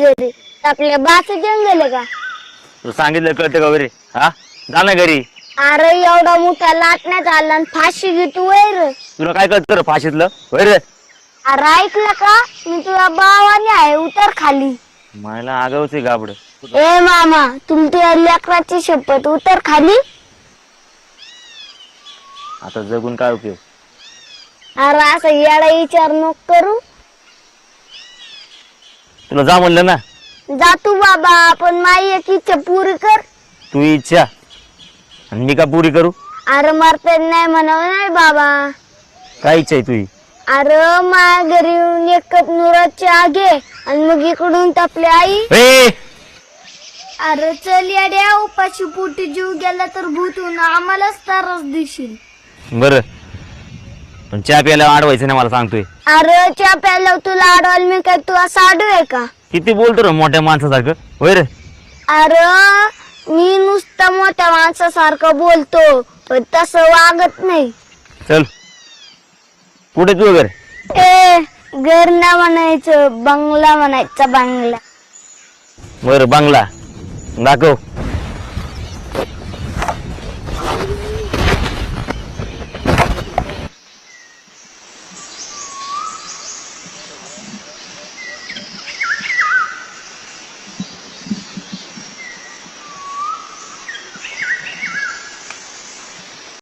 घरी आपल्या बाच घेऊन गेले का? तू सांगितलं कळतं का वगैरे? हा, जा ना घरी. अरे एवढा मोठा लाटण्यात आला आणि फाशी घेतो वैर. तुला काय कळतं रे फाशीतलं वगैरे? अरे ऐकलं का? मी तुला भावाने आहे, उतर खाली. मला आगावच आहे गाबड. ए मामा, तुमच्या लेकराची शपथ, उतर खाली. आता जगून काय उपयोग? अरे असं येडा विचार नको करू. तुला जा म्हणलं ना. जा तू बाबा, पण माझी एक इच्छा पुरी कर. तू इच्छा आणि मी का पुरी करू? अरे मरते नाही म्हणावं नाही बाबा. काय इच्छा आहे तुझी? अरे माझ्या घरी येऊन एकच नुराची आगे आणि मग इकडून आपली आई. ए, अरे चल येड्या, उपाशी पोटी जीव गेला तर भूतून आम्हालाच त्रास देशील. बर, पण चहा प्यायला अडवायचं नाही मला सांगतोय. अरे च्या प्यायला तुला अडवाल मी काय तुला साडू आहे का? किती बोलतो रे मोठ्या माणसासारखं होय रे? अरे मी नुसतं मोठ्या माणसासारखं बोलतो, पण तसं वागत नाही. चल, कुठे तू वगैरे? ए घर ना म्हणायचं, बंगला म्हणायचा, बंगला. बर, बंगला दाखव.